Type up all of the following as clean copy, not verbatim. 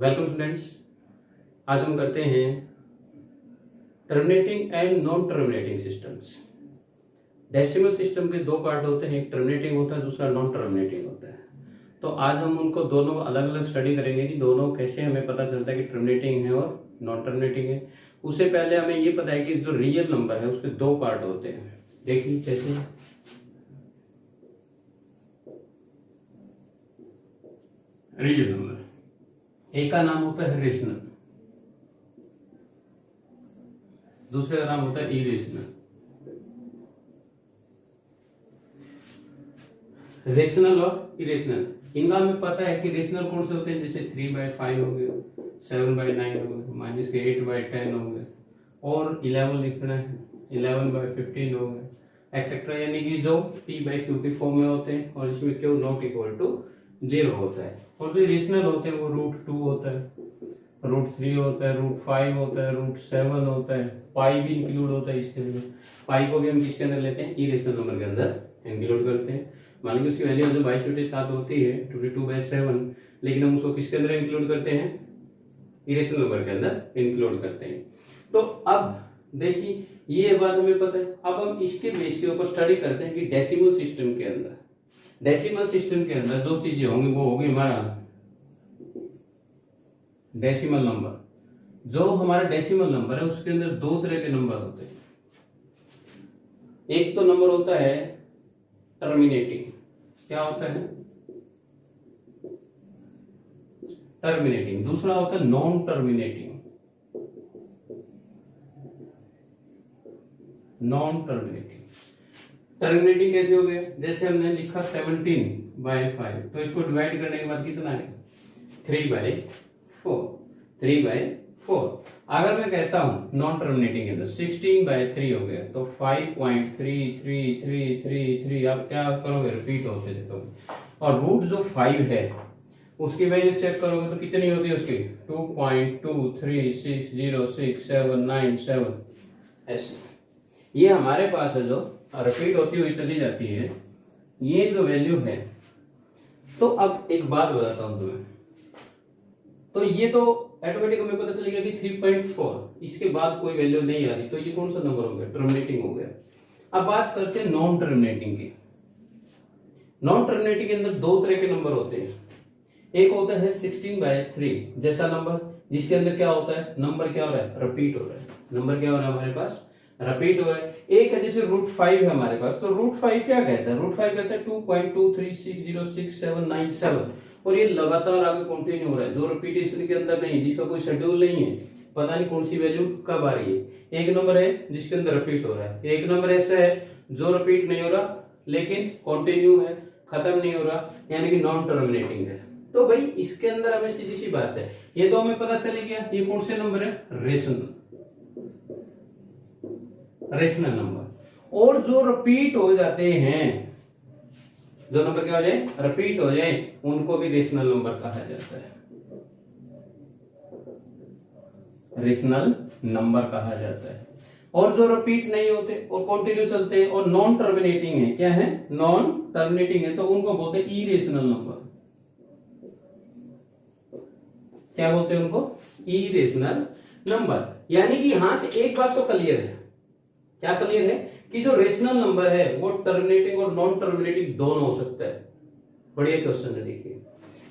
Welcome students. आज हम करते हैं terminating and non terminating systems. Decimal system के दो पार्ट होते हैं, एक टर्मिनेटिंग होता है, दूसरा नॉन टर्मिनेटिंग होता है। तो आज हम उनको दोनों अलग अलग स्टडी करेंगे कि दोनों कैसे हमें पता चलता है कि टर्मिनेटिंग है और नॉन टर्मिनेटिंग है। उससे पहले हमें ये पता है कि जो रियल नंबर है उसके दो पार्ट होते हैं। देखिए कैसे, रियल नंबर एक का नाम होता है रेशनल, दूसरे का नाम होता है इरेशनल। रेशनल और इरेशनल, इनका हमें पता है कि रेशनल कौन से होते हैं, जैसे 3/5 हो गए, 7/9 हो गए, माइनस के 8/10 हो गए, और 11 लिखना है, 11/15 हो गए, एक्सेट्रा। यानी कि जो p/q के फॉर्म में होते हैं और इसमें q नॉट इक्वल टू 0 होता है। और जो इरेशनल होते हैं वो √2 होता है, √3 होता है, √5 होता है, √7 होता है, पाई भी इंक्लूड होता है इसके अंदर। पाई को भी हम किसके अंदर लेते हैं, इरेशनल नंबर के अंदर इंक्लूड करते हैं। मान लीजिए उसकी वैल्यू जो 22/7 होती है 22/7, लेकिन हम उसको किसके अंदर इंक्लूड करते हैं, इरेशनल नंबर के अंदर इंक्लूड करते हैं। तो अब देखिए ये बात हमें पता है। अब हम इसके बेस के ऊपर स्टडी करते हैं कि डेसिमल सिस्टम के अंदर, डेसिमल सिस्टम के अंदर जो चीजें होंगी वो होगी हमारा डेसिमल नंबर। जो हमारा डेसिमल नंबर है उसके अंदर दो तरह के नंबर होते हैं। एक तो नंबर होता है टर्मिनेटिंग, क्या होता है टर्मिनेटिंग, दूसरा होता है non terminating. Non terminating, terminating कैसे हो गया, जैसे हमने लिखा 17/5, तो इसको डिवाइड करने के बाद कितना है 3/4, 3/4। अगर मैं कहता हूं नॉन टर्मिनेटिंग के अंदर 16/3 हो गया, तो 5.333333 आप क्या करोगे, रिपीट होते देखोगे। और रूट जो 5 है उसकी वैल्यू चेक करोगे तो कितनी होती है उसकी 2.236067997 ऐसे। ये हमारे पास है जो रिपीट होती हुई चली जाती है, ये जो वैल्यू है। तो अब एक बात बताता हूं तुम्हें, तो ये तो ऑटोमेटिक हमें पता चलेगा कि 3.4, इसके बाद कोई वैल्यू नहीं आ रही, तो ये कौन सा नंबर हो गया, टर्मिनेटिंग हो गया। अब बात करते हैं नॉन टर्मिनेटिंग की। नॉन टर्मिनेटिंग के अंदर दो तरह के नंबर होते हैं। एक होता है 16/3 जैसा नंबर, जिसके अंदर क्या होता है, नंबर क्या हो रहा है, रिपीट हो रहा है। नंबर क्या हो रहा है हमारे पास, रिपीट हो रहा है। एक है जैसे √5 है हमारे पास, तो √5 क्या कहता है, √5 कहता है 2.236067997, और ये लगातार आगे कंटिन्यू हो रहा है, जो रिपीटेशन के अंदर नहीं, जिसका कोई शेड्यूल नहीं है, पता नहीं कौन सी वैल्यू कब आ रही है। एक नंबर है जिसके अंदर रिपीट हो रहा है, एक नंबर ऐसा है जो रिपीट नहीं हो रहा लेकिन कंटिन्यू है, खत्म नहीं हो रहा, यानी कि नॉन टर्मिनेटिंग है। तो भाई इसके अंदर हमें सीधी सी बात है, ये तो हमें पता चल गया ये कौन से नंबर है, रेशनल नंबर। और जो रिपीट हो जाते हैं, जो नंबर क्या हो जाए, रिपीट हो जाए, उनको भी रेशनल नंबर कहा जाता है, रेशनल नंबर कहा जाता है। और जो रिपीट नहीं होते और कंटिन्यू चलते हैं और नॉन टर्मिनेटिंग है, क्या है, नॉन टर्मिनेटिंग है, तो उनको बोलते हैं इरेशनल नंबर। क्या बोलते हैं उनको, इरेशनल नंबर। यानी कि यहां से एक बात तो क्लियर है, क्या क्लियर है, कि जो रेशनल नंबर है वो टर्मिनेटिंग और नॉन टर्मिनेटिंग दोनों हो सकता है। बढ़िया क्वेश्चन है, देखिए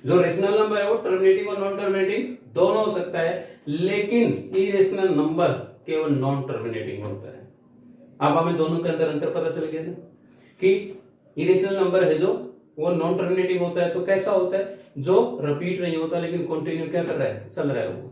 जो रेशनल नंबर है वो टर्मिनेटिंग और नॉन टर्मिनेटिंग दोनों हो सकता है, लेकिन इरेशनल नंबर केवल नॉन टर्मिनेटिंग होता है। अब हमें दोनों के अंदर अंतर पता चल गया था कि इरेशनल नंबर है जो वो नॉन टर्मिनेटिंग होता है, तो कैसा होता है, जो रिपीट नहीं होता लेकिन कंटिन्यू क्या कर रहा है, चल रहा है वो।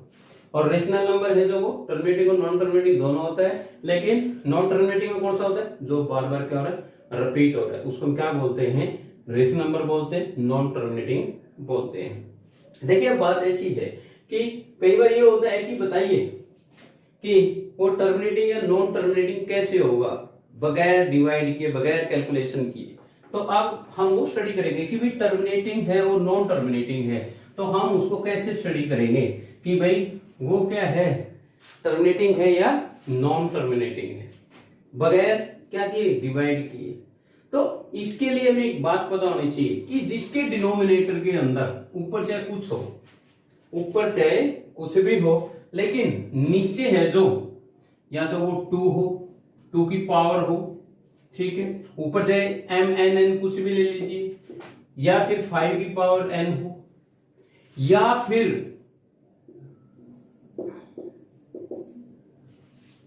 और रेशनल नंबर है जो वो टर्मिनेटिंग और नॉन टर्मिनेटिंग दोनों होता है, लेकिन नॉन टर्मिनेटिंग में कौन सा होता है, जो बार बार क्या हो रहा है, रिपीट हो रहा है, उसको हम क्या बोलते हैं, रेशनल नंबर बोलते हैं, नॉन टर्मिनेटिंग बोलते हैं। देखिए बात ऐसी है कि कई बार ये होता है कि बताइए कि वो टर्मिनेटिंग या नॉन टर्मिनेटिंग कैसे होगा, बगैर डिवाइड किए, बगैर कैलकुलेशन किए। तो अब हम वो स्टडी करेंगे कि भाई टर्मिनेटिंग है और नॉन टर्मिनेटिंग है, तो हम उसको कैसे स्टडी करेंगे कि भाई वो क्या है, टर्मिनेटिंग है या नॉन टर्मिनेटिंग है, बगैर क्या किए, डिवाइड किए। तो इसके लिए हमें एक बात पता होनी चाहिए कि जिसके डिनोमिनेटर के अंदर ऊपर चाहे कुछ हो, ऊपर चाहे कुछ भी हो, लेकिन नीचे है जो, या तो वो 2 हो, 2 की पावर हो, ठीक है, ऊपर चाहे m n n कुछ भी ले लीजिए, या फिर 5 की पावर n हो, या फिर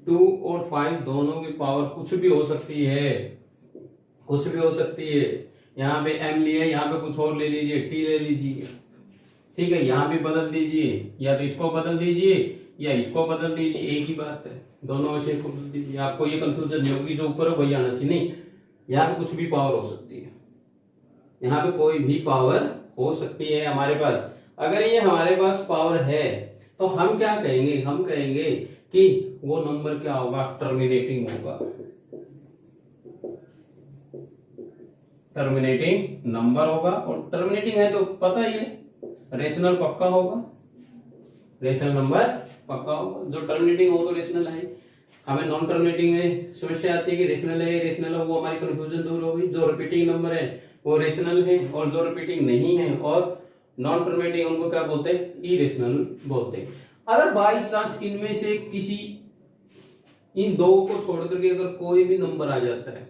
2 और 5 दोनों की पावर कुछ भी हो सकती है, कुछ भी हो सकती है। यहाँ पे m लिया, यहाँ पे कुछ और ले लीजिए, t ले लीजिए, ठीक है, यहाँ भी बदल दीजिए, या तो इसको बदल दीजिए या इसको बदल दीजिए, एक ही बात है, दोनों में से एक को बदल दीजिए, आपको ये कंफ्यूजन नहीं होगी, जो ऊपर है वही आना चाहिए। नहीं, यहाँ पे कुछ भी पावर हो सकती है, यहाँ पे कोई भी पावर हो सकती है हमारे पास। अगर ये हमारे पास पावर है तो हम क्या कहेंगे, हम कहेंगे कि वो नंबर क्या होगा, टर्मिनेटिंग होगा, टर्मिनेटिंग नंबर होगा। और टर्मिनेटिंग है तो पता ही है, रेशनल पक्का होगा, रेशनल नंबर पक्का होगा। जो टर्मिनेटिंग हो तो रेशनल है। हमें नॉन टर्मिनेटिंग में समस्या आती है कि रेशनल है रेशनल है, वो हमारी कंफ्यूजन दूर हो गई। जो रिपीटिंग नंबर है वो रेशनल है, और जो रिपीटिंग नहीं है और नॉन टर्मिनेटिंग, उनको क्या बोलते हैं, इरेशनल बोलते हैं। अगर बाई चांस इनमें से किसी, इन दो को छोड़ करके अगर कोई भी नंबर आ जाता है,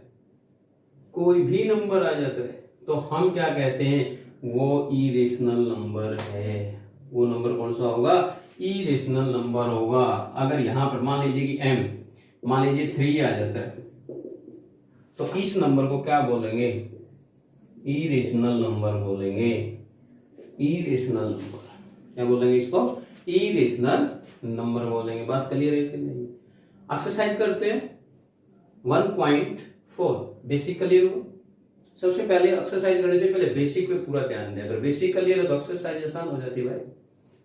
कोई भी नंबर आ जाता है, तो हम क्या कहते हैं, वो इरेशनल नंबर है। वो नंबर कौन सा होगा, इरेशनल नंबर होगा। अगर यहां पर मान लीजिए कि m, मान लीजिए 3 आ जाता है, तो इस नंबर को क्या बोलेंगे, इरेशनल नंबर बोलेंगे, इरेशनल नंबर क्या बोलेंगे इसको, इरेशनल नंबर बोलेंगे। बात क्लियर है कि नहीं। एक्सरसाइज करते हैं 1.4, बेसिक क्लियर हो। सबसे पहले एक्सरसाइज करने से पहले बेसिक पे पूरा ध्यान दें। अगर बेसिक क्लियर है तो एक्सरसाइज आसान हो जाती है भाई।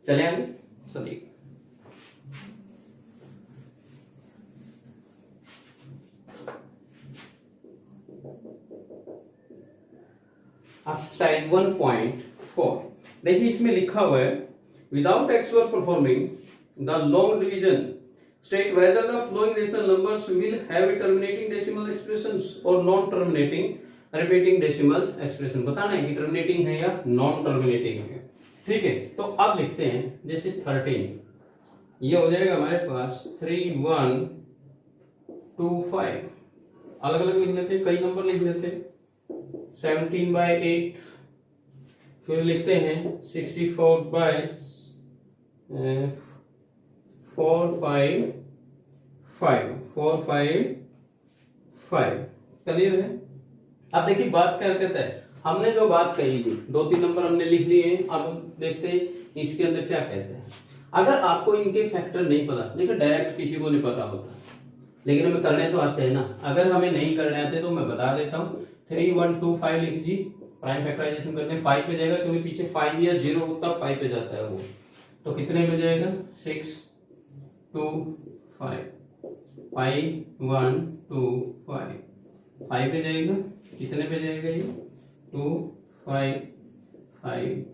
चले आगे, चलिए एक्सरसाइज 1.4। देखिए इसमें लिखा हुआ है, without actually performing the long division state whether the following rational numbers will have terminating decimal expressions और non terminating repeating decimal expression. बताना है कि टर्मिनेटिंग है या नॉन टर्मिनेटिंग है, ठीक है। तो अब लिखते हैं, जैसे 13, ये हो जाएगा हमारे पास 3 1 2 5, अलग अलग लिख लेते, कई नंबर लिख लेते। 17/8, फिर लिखते हैं 64/455, क्लियर है। अब देखिए बात क्या कहता है, हमने जो बात कही थी, 2-3 नंबर हमने लिख लिए हैं। अब हम देखते हैं इसके अंदर क्या कहते हैं। अगर आपको इनके फैक्टर नहीं पता, देखो डायरेक्ट किसी को नहीं पता होता, लेकिन हमें करने तो आते हैं ना। अगर हमें नहीं करने आते तो मैं बता देता हूँ, 3 1 2 5 लिख जी, प्राइम फैक्टराइजेशन करने 5 पे जाएगा, क्योंकि पीछे 5 या 0 तब 5 पे जाता है वो। तो कितने पे जाएगा, 6 2 5 5 1 2 5 5 पे जाएगा, कितने पे जाएगा ये 2 5 5।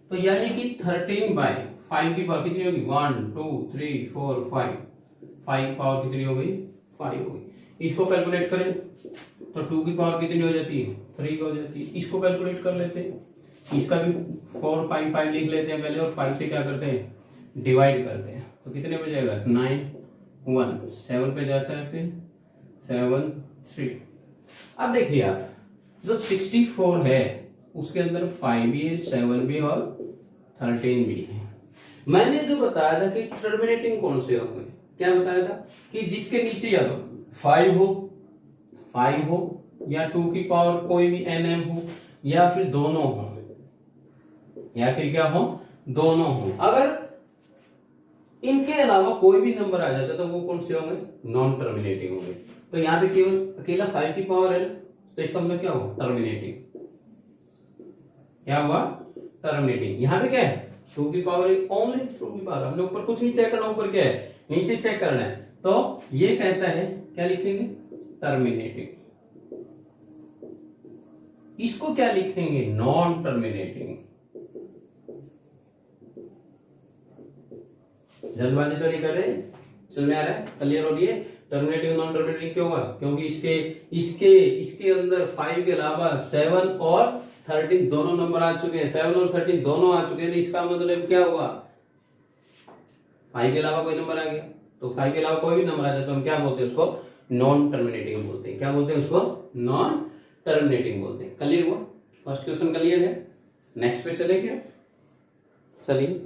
तो यानी कि 13/5 की पावर कितनी होगी, 1 2 3 4 5 5 पावर कितनी हो गई, 5 हो गई। इसको कैलकुलेट करें तो 2 की पावर कितनी हो जाती है, 3 हो जाती है। इसको कैलकुलेट कर लेते हैं, इसका भी 4 5 5 लिख लेते हैं पहले, और 5 से क्या करते हैं, डिवाइड करते हैं। तो कितने पे जाएगा, 9 1 7 पे जाता है, फिर 7 3। अब देखिए आप, जो 64 है उसके अंदर 5 भी है, 7 भी और 13 भी है। मैंने जो बताया था कि टर्मिनेटिंग कौन से होंगे, क्या बताया था कि जिसके नीचे या तो 5 हो या 2 की पावर कोई भी nm हो, या फिर दोनों हो, या फिर क्या हो, दोनों हो। अगर इनके अलावा कोई भी नंबर आ जाता तो वो कौन से होंगे, नॉन टर्मिनेटिंग होंगे। तो यहाँ पे केवल अकेला 5 की पावर है, तो इसका मतलब क्या हुआ, टर्मिनेटिंग। क्या हुआ, टर्मिनेटिंग। यहाँ पे क्या है, 2 की पावर ओनली 2 की पावर। हमने ऊपर कुछ नहीं चेक करना, ऊपर क्या है, नीचे चेक करना है। तो ये कहता है, क्या लिखेंगे, टर्मिनेटिंग। इसको क्या लिखेंगे, नॉन टर्मिनेटिंग। जल्दबाजी तो नहीं कर रहे, समझ में आ रहा है, क्लियर हो रही है। टर्मिनेटिंग नॉन टर्मिनेटिंग क्यों हुआ, क्योंकि इसके अंदर 5 के अलावा 7 और 13 दोनों नंबर आ चुके हैं, 7 और 13 दोनों आ चुके हैं, तो इसका मतलब क्या हुआ, 5 के अलावा कोई नंबर आ गया। तो 5 के अलावा कोई भी नंबर आ जाए तो हम क्या बोलते हैं उसको, नॉन टर्मिनेटिंग बोलते हैं। क्या बोलते हैं उसको, नॉन टर्मिनेटिंग बोलते हैं। क्लियर हुआ, फर्स्ट क्वेश्चन क्लियर है। नेक्स्ट पे चले क्या, चलिए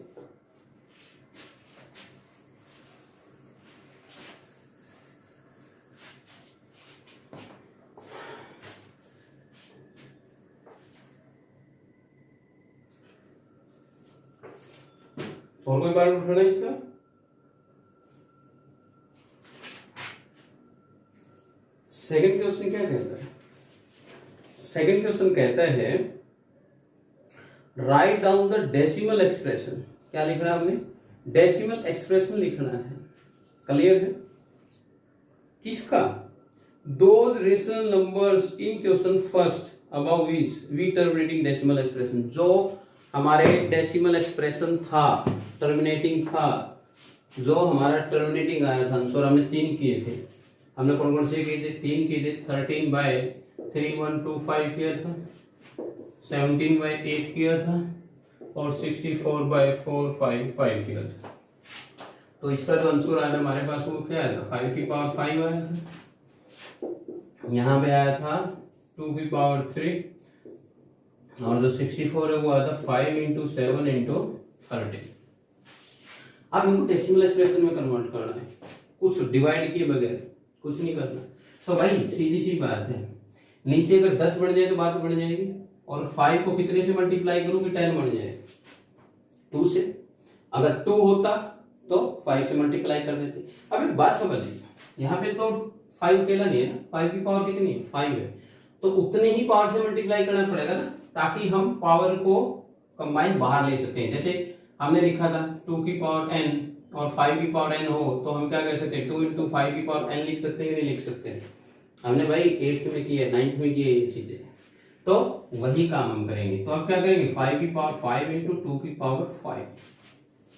और कोई पार्ट उठाना है इसका। सेकंड क्वेश्चन क्या कहता है, सेकंड क्वेश्चन कहता है write down the decimal expression. क्या लिखना है हमने, डेसिमल एक्सप्रेशन लिखना है। क्लियर है, किसका, those rational numbers in question first about which we terminating decimal expression. जो हमारे डेसिमल एक्सप्रेशन था, टर्मिनेटिंग था, जो हमारा टर्मिनेटिंग आया था आंसर, हमने 3 किए थे। हमने कौन कौन से किए थे, 3 किए थे। 13/3125 किया था, 17/8 किया था और 64/455 किया था। तो इसका जो आंसर आया था हमारे पास वो क्या आया था, 5 की पावर 5 आया था। यहाँ पे आया था 2 की पावर 3 और जो 64 है वो आया था 5 × 7 × 13। अब इनको डेसिमल एक्सप्रेशन में कन्वर्ट करना है, कुछ डिवाइड किए बगैर कुछ नहीं करना। तो भाई सीधी सी बात है, नीचे अगर 10 बढ़ जाए तो बात बढ़ जाएगी, और 5 को कितने से मल्टीप्लाई करूं कि 10 बढ़ जाए, 2 से। अगर 2 होता तो 5 से मल्टीप्लाई कर देते। अब एक बात समझ लीजिए, यहाँ पे तो 5 अकेला नहीं है ना, 5 की पावर कितनी है, 5 है, तो उतने ही पावर से मल्टीप्लाई करना पड़ेगा ना, ताकि हम पावर को कंबाइन बाहर ले सकते हैं। जैसे हमने लिखा था 2 की पावर n और 5 की पावर n हो, तो हम क्या कर सकते हैं, 2 × 5 की पावर n लिख सकते हैं कि नहीं लिख सकते हैं। हमने भाई 8th में किया, 9th में किया ये चीजें, तो वही काम हम करेंगे। तो अब क्या करेंगे, 5 की पावर 5 × 2 की पावर 5,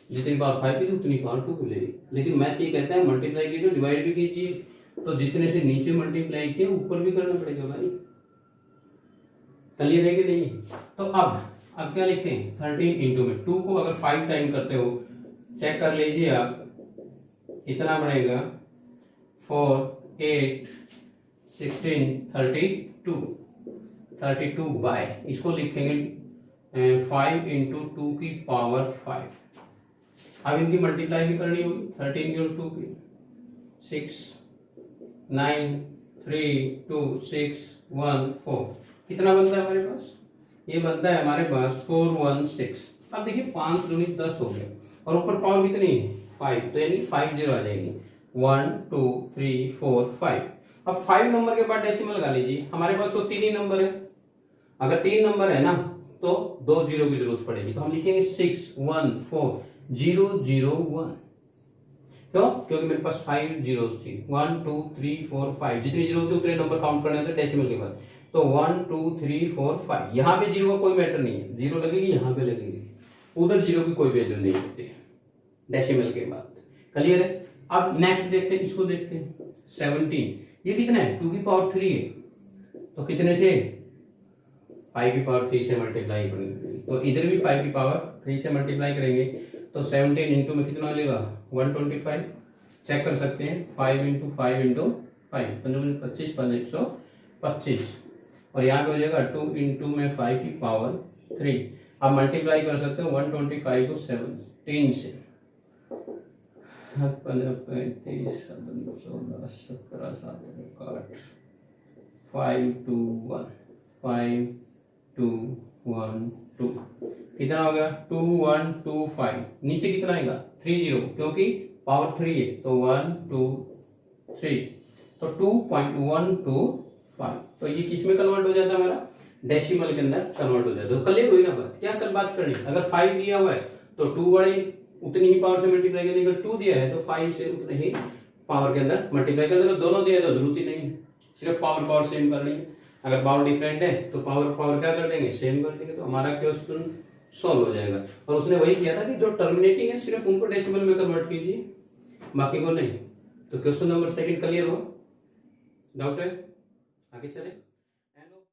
जितनी पावर 5 की उतनी पावर 2 की लेगी। लेकिन मैथ ये कहता है मल्टीप्लाई कीजिए तो डिवाइड भी कीजिए, तो जितने से नीचे मल्टीप्लाई किए ऊपर भी करना पड़ेगा भाई। क्लियर है कि नहीं। तो अब क्या लिखते हैं, 13 × में 2 को अगर 5 टाइम करते हो, चेक कर लीजिए आप कितना बढ़ेगा, 4 8 16 32 बाय, इसको लिखेंगे 5 × 2 की पावर 5। अब इनकी मल्टीप्लाई भी करनी होगी, 13 × 2 की 6 9 3 2 6 1 4, कितना बनता है हमारे पास, ये बनता है हमारे पास 416। अब देखिए 5 दूनी 10 हो गया, और ऊपर पावर कितनी है 5, तो यानी 5 0 आ जाएगी, 1 2 3 4 5। अब 5 नंबर के बाद डेसिमल लगा लीजिए, हमारे पास तो 3 ही नंबर है। अगर 3 नंबर है ना तो 2 जीरो की जरूरत पड़ेगी, तो हम लिखेंगे 6 1 4 0 0 1। क्यों, क्योंकि मेरे पास 5 जीरो थी, 1 2 3 4 5, जितनी जीरो थी उतने नंबर काउंट करने होते डेसिमल के बाद। तो 1 2 3 4 5, यहाँ पे जीरो का कोई मैटर नहीं है, जीरो लगेगी यहाँ पे लगेगी, उधर जीरो की कोई वैल्यू नहीं होती डेसिमल के बाद। क्लियर है। अब नेक्स्ट देखते हैं, इसको देखते हैं 17, ये कितना है, 2 की पावर 3 है, तो कितने से 5 की पावर 3 से मल्टीप्लाई करेंगे, तो इधर भी 5 की पावर 3 से मल्टीप्लाई करेंगे, तो 17 × में कितना लेगा 125। चेक कर सकते हैं, 5 × 5 × 5 25 125, और यहाँ पे हो जाएगा 2 × में 5 की पावर 3। आप मल्टीप्लाई कर सकते हो 125 को 17 से, 15 35 16 17 5 2 1 5 2 1 2, कितना हो गया 2 1 2 5, नीचे कितना आएगा 3 0, क्योंकि पावर 3 है, तो 1 2 3, तो 2.125। तो ये किस में कन्वर्ट हो जाता है, हमारा डेसिमल के अंदर कन्वर्ट हो जाता है। तो क्लियर हुई ना बात, क्या कल बात करनी। अगर 5 दिया हुआ है तो 2 बड़े उतनी ही पावर से मल्टीप्लाई करेंगे, अगर 2 दिया है तो 5 से उतने ही पावर के अंदर मल्टीप्लाई कर देंगे। दोनों दिया तो जरूरत ही नहीं है, सिर्फ पावर सेम करनी है। अगर पावर डिफरेंट है तो पावर क्या कर देंगे, सेम कर देंगे, तो हमारा क्वेश्चन सॉल्व हो जाएगा। और उसने वही किया था कि जो टर्मिनेटिंग है सिर्फ उनको डेसिमल में कन्वर्ट कीजिए, बाकी को नहीं। तो क्वेश्चन नंबर 2 क्लियर हो, डाउट है, आगे चले।